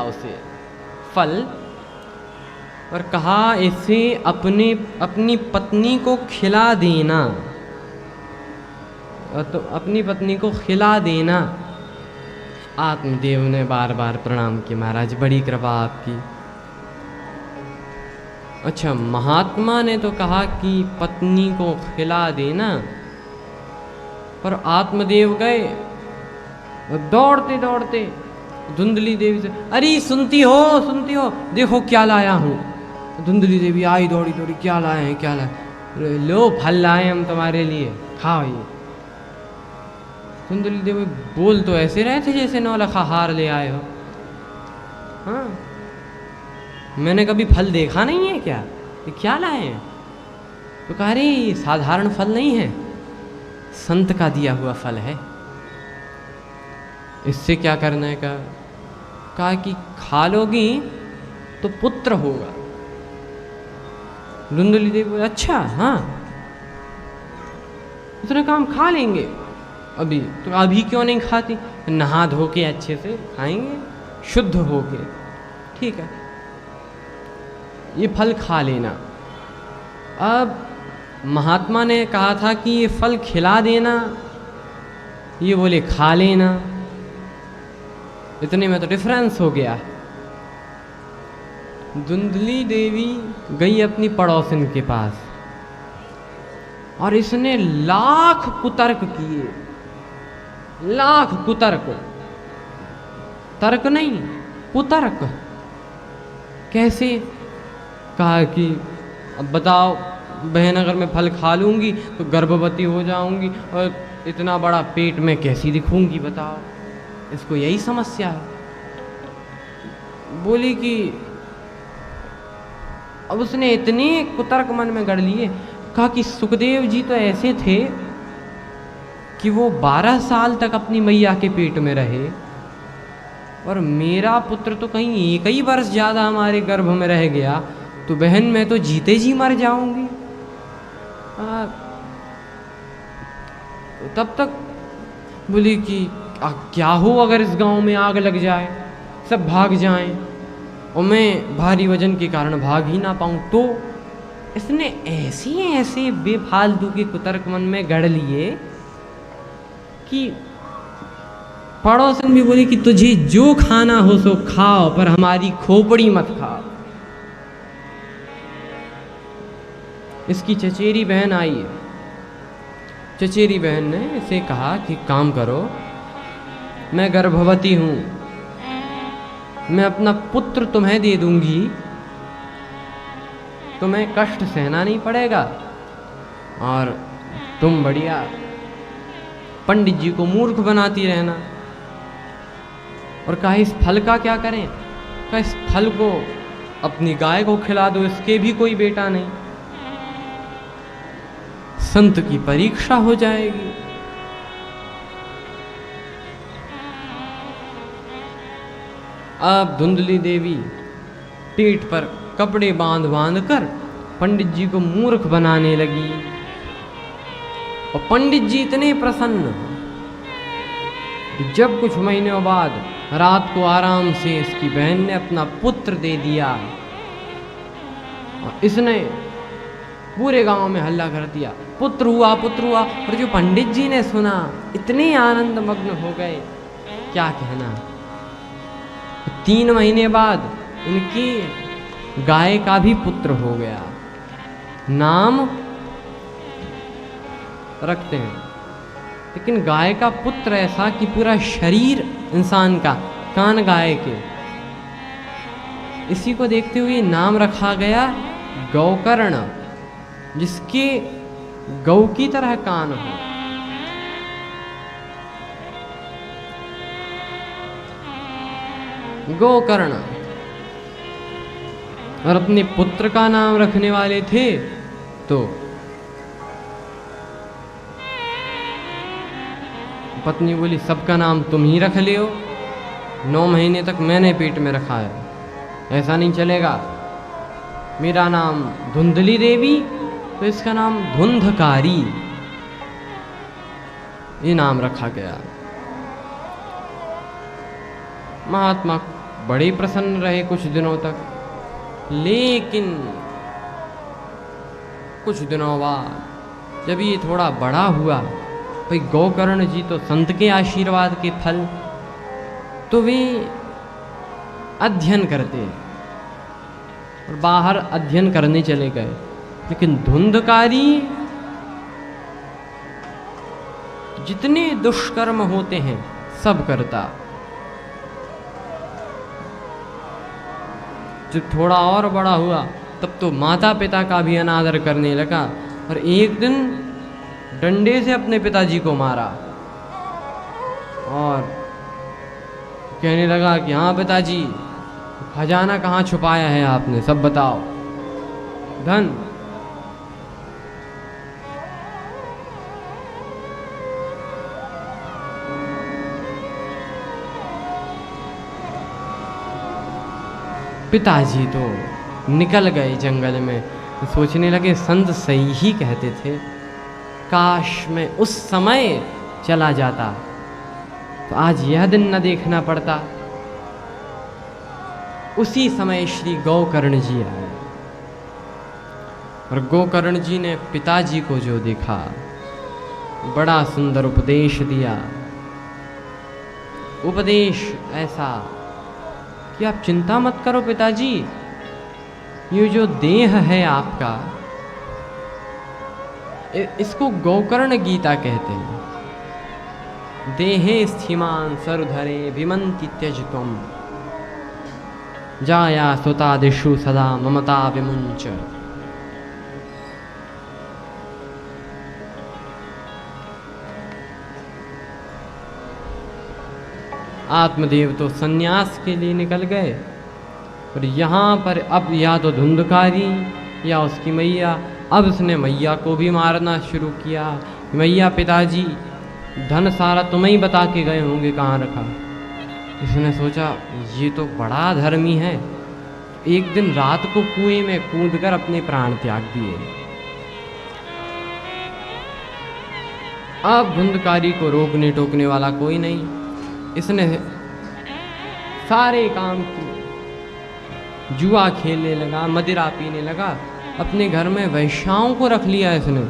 उसे फल और कहा इसे अपनी पत्नी को खिला देना, तो अपनी पत्नी को खिला देना। आत्मदेव ने बार बार प्रणाम किया, महाराज बड़ी कृपा आपकी। अच्छा, महात्मा ने तो कहा कि पत्नी को खिला देना, पर आत्मदेव गए दौड़ते दौड़ते धुंधली देवी से, अरे सुनती हो देखो क्या लाया हूँ। धुंधली देवी आई दौड़ी दौड़ी, क्या लाए हैं क्या लाए? लो फल लाए हम तुम्हारे लिए, खाओ ये। धुंधली देवी बोल तो ऐसे रहे थे जैसे नौलखा हार ले आए हो। हाँ, मैंने कभी फल देखा नहीं है क्या, ये क्या लाए हैं? तो कह रही साधारण फल नहीं है, संत का दिया हुआ फल है। इससे क्या करना है? कहा कि खा लोगी तो पुत्र होगा। धुंधली देवी बोले अच्छा हाँ, उसने कहा हम खा लेंगे अभी। तो अभी क्यों नहीं खाती? नहा धो के अच्छे से खाएंगे, शुद्ध हो के। ठीक है, ये फल खा लेना। अब महात्मा ने कहा था कि ये फल खिला देना, ये बोले खा लेना। इतने में तो डिफरेंस हो गया। धुंधली देवी गई अपनी पड़ोसिन के पास और इसने लाख कुतर्क किए, लाख कुतर्क, तर्क नहीं कुतर्क। कैसे? कहा कि अब बताओ बहन, अगर मैं फल खा लूंगी तो गर्भवती हो जाऊंगी और इतना बड़ा पेट में कैसी दिखूंगी, बताओ। इसको यही समस्या है। बोली कि अब उसने इतने कुतर्क मन में गढ़ लिए। कहा कि सुखदेव जी तो ऐसे थे कि वो 12 साल तक अपनी मैया के पेट में रहे, और मेरा पुत्र तो कहीं 1 ही वर्ष ज़्यादा हमारे गर्भ में रह गया, तो बहन मैं तो जीते जी मर जाऊंगी। तो तब तक बोली कि क्या हो अगर इस गांव में आग लग जाए, सब भाग जाएं और मैं भारी वजन के कारण भाग ही ना पाऊं तो? इसने ऐसे बेफालतू के कुतर्क मन में गढ़ लिए कि पड़ोसन भी बोली कि तुझे जो खाना हो सो खाओ, पर हमारी खोपड़ी मत खाओ। इसकी चचेरी बहन आई। चचेरी बहन ने इसे कहा कि काम करो, मैं गर्भवती हूँ, मैं अपना पुत्र तुम्हें दे दूंगी, तुम्हें कष्ट सहना नहीं पड़ेगा, और तुम बढ़िया पंडित जी को मूर्ख बनाती रहना। और कहा इस फल का क्या करें? कहा इस फल को अपनी गाय को खिला दो, इसके भी कोई बेटा नहीं, संत की परीक्षा हो जाएगी। अब धुंधली देवी पीठ पर कपड़े बांध बांध कर पंडित जी को मूर्ख बनाने लगी, और पंडित जी इतने प्रसन्न कि जब कुछ महीनों बाद रात को आराम से इसकी बहन ने अपना पुत्र दे दिया, और इसने पूरे गांव में हल्ला कर दिया, पुत्र हुआ पुत्र हुआ। और जो पंडित जी ने सुना इतने आनंद मग्न हो गए, क्या कहना। 3 महीने बाद इनकी गाय का भी पुत्र हो गया। नाम रखते हैं, लेकिन गाय का पुत्र ऐसा कि पूरा शरीर इंसान का, कान गाय के। इसी को देखते हुए नाम रखा गया गौकर्ण, जिसके गौ की तरह कान हो। गोकर्ण। और अपने पुत्र का नाम रखने वाले थे तो पत्नी बोली सबका नाम तुम ही रख लियो, 9 महीने तक मैंने पेट में रखा है, ऐसा नहीं चलेगा। मेरा नाम धुंधली देवी, तो इसका नाम धुंधकारी, ये नाम रखा गया। महात्मा बड़े प्रसन्न रहे कुछ दिनों तक, लेकिन कुछ दिनों बाद जब ये थोड़ा बड़ा हुआ, भाई गोकर्ण जी तो संत के आशीर्वाद के फल, तो वे अध्ययन करते और बाहर अध्ययन करने चले गए। लेकिन धुंधकारी जितने दुष्कर्म होते हैं सब करता। जब थोड़ा और बड़ा हुआ तब तो माता पिता का भी अनादर करने लगा और एक दिन डंडे से अपने पिताजी को मारा और कहने लगा कि हाँ पिताजी, खजाना कहाँ छुपाया है आपने, सब बताओ। धन। पिताजी तो निकल गए जंगल में, सोचने लगे संत सही ही कहते थे, काश मैं उस समय चला जाता तो आज यह दिन न देखना पड़ता। उसी समय श्री गोकर्ण जी आए और गोकर्ण जी ने पिताजी को जो देखा, बड़ा सुंदर उपदेश दिया। उपदेश ऐसा कि आप चिंता मत करो पिताजी, ये जो देह है आपका, इसको गोकर्ण गीता कहते हैं। देहे स्थिमान सरुधरे विमन्ति त्यजत्वम् जाया सुतादिषु सदा ममता विमुंच। आत्मदेव तो सन्यास के लिए निकल गए और यहाँ पर अब या तो धुंधकारी या उसकी मैया, अब उसने मैया को भी मारना शुरू किया। मैया पिताजी धन सारा तुम्हें ही बता के गए होंगे कहाँ रखा। इसने सोचा ये तो बड़ा धर्मी है, एक दिन रात को कुएं में कूदकर अपने प्राण त्याग दिए। अब धुंधकारी को रोकने टोकने वाला कोई नहीं, इसने सारे काम किए, जुआ खेलने लगा, मदिरा पीने लगा, अपने घर में वैश्याओं को रख लिया इसने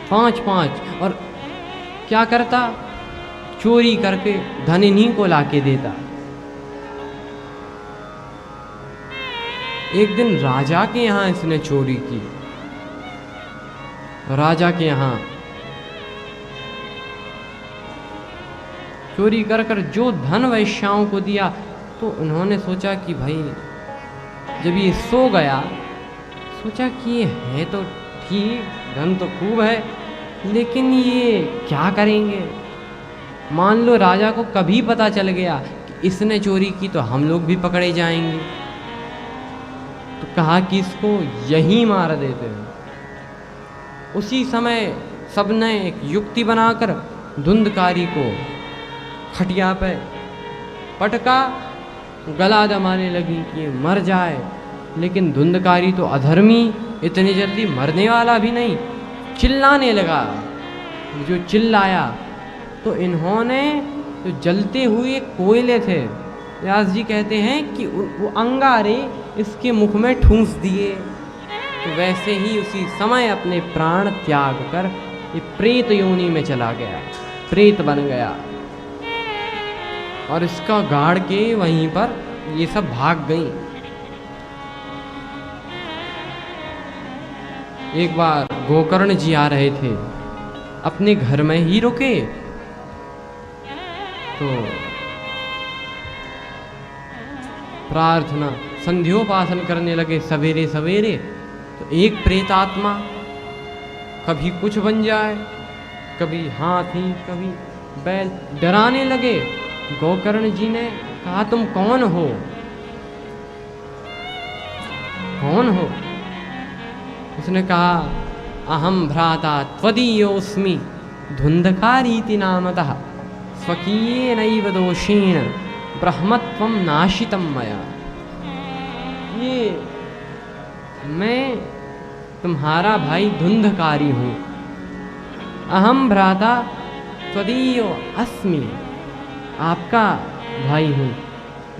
5-5, और क्या करता, चोरी करके धन इन्हीं को लाके देता। एक दिन राजा के यहाँ इसने चोरी की, राजा के यहाँ चोरी कर कर जो धन वैश्याओं को दिया, तो उन्होंने सोचा कि भाई जब ये सो गया, सोचा कि ये है तो ठीक, धन तो खूब है, लेकिन ये क्या करेंगे, मान लो राजा को कभी पता चल गया कि इसने चोरी की तो हम लोग भी पकड़े जाएंगे। तो कहा कि इसको यहीं मार देते हैं। उसी समय सबने एक युक्ति बनाकर धुंधकारी को खटिया पे पटका, गला दबाने लगी कि मर जाए। लेकिन धुंधकारी तो अधर्मी, इतनी जल्दी मरने वाला भी नहीं, चिल्लाने लगा। जो चिल्लाया तो इन्होंने जो जलते हुए कोयले थे, व्यास जी कहते हैं कि वो अंगारे इसके मुख में ठूंस दिए। तो वैसे ही उसी समय अपने प्राण त्याग कर ये प्रेत योनि में चला गया, प्रेत बन गया। और इसका गाड़ के वहीं पर ये सब भाग गई। एक बार गोकर्ण जी आ रहे थे, अपने घर में ही रुके, तो प्रार्थना संध्योपासन करने लगे सवेरे सवेरे। तो एक प्रेतात्मा कभी कुछ बन जाए, कभी हाथी, कभी बैल, डराने लगे। गोकर्ण जी ने कहा तुम कौन हो, कौन हो? उसने कहा अहम भ्राता त्वदीयोऽस्मि धुंधकारीति नामतः स्वकीयेनैव दोषेण ब्रह्मत्वं नाशितं मया। ये मैं तुम्हारा भाई धुंधकारी हूँ। अहम भ्राता त्वदीयो अस्मि, आपका भाई हूँ,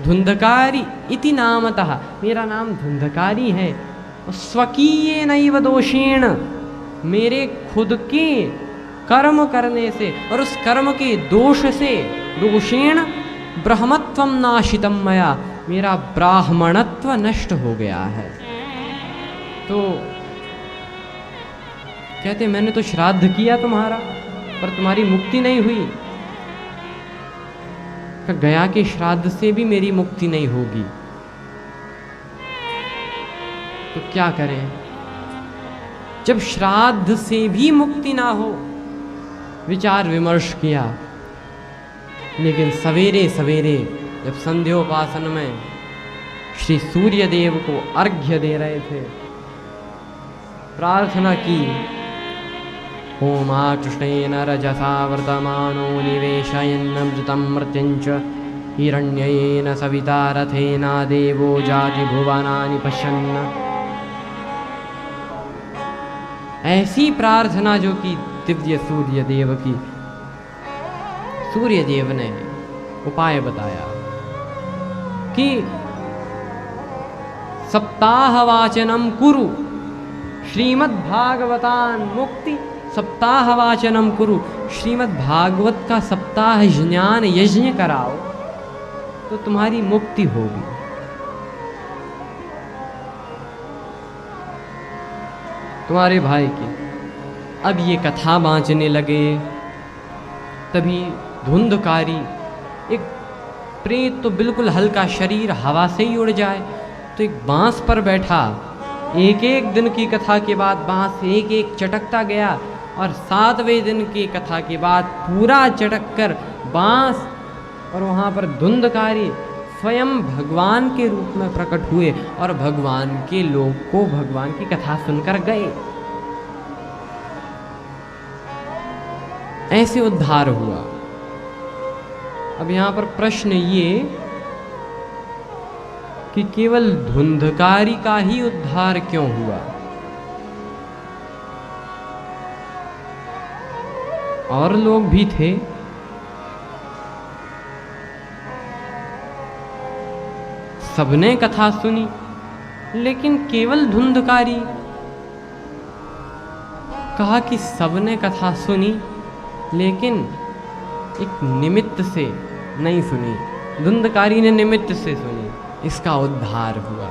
धुंधकारी इति नामतः, मेरा नाम धुंधकारी है। स्वकीय नैव दोषेण, मेरे खुद के कर्म करने से और उस कर्म के दोष से, दोषेण ब्रह्मत्वम नाशितम मया, मेरा ब्राह्मणत्व नष्ट हो गया है। तो कहते मैंने तो श्राद्ध किया तुम्हारा, पर तुम्हारी मुक्ति नहीं हुई। गया के श्राद्ध से भी मेरी मुक्ति नहीं होगी, तो क्या करें? जब श्राद्ध से भी मुक्ति ना हो, विचार विमर्श किया। लेकिन सवेरे सवेरे जब संध्योपासन में श्री सूर्य देव को अर्घ्य दे रहे थे, प्रार्थना की, होमाकृष्णेन रजसा वर्तमानो निवेशयन्नमृतं मृत्युञ्च हिरण्येन सविता रथेना देवो जाति भुवनानि पश्यन्। ऐसी प्रार्थना जो कि दिव्य सूर्य देव की, सूर्य देव ने उपाय बताया कि सप्ताहवाचनम कुरु श्रीमद्भागवतान मुक्ति, सप्ताहवाचनम कुरु, श्रीमद्भागवत का सप्ताह ज्ञान यज्ञ कराओ तो तुम्हारी मुक्ति होगी। तुम्हारे भाई की अब ये कथा बांचने लगे, तभी धुंधकारी, एक प्रेत तो बिल्कुल हल्का शरीर हवा से ही उड़ जाए, तो एक बांस पर बैठा, एक एक दिन की कथा के बाद बांस एक एक चटकता गया, और 7वें दिन की कथा के बाद पूरा चटक कर बांस, और वहाँ पर धुंधकारी स्वयं भगवान के रूप में प्रकट हुए और भगवान के लोग को भगवान की कथा सुनकर गए। ऐसे उद्धार हुआ। अब यहाँ पर प्रश्न ये कि केवल धुंधकारी का ही उद्धार क्यों हुआ? और लोग भी थे। सबने कथा सुनी, लेकिन केवल धुंधकारी। कहा कि सबने कथा सुनी लेकिन एक निमित्त से नहीं सुनी, धुंधकारी ने निमित्त से सुनी, इसका उद्धार हुआ।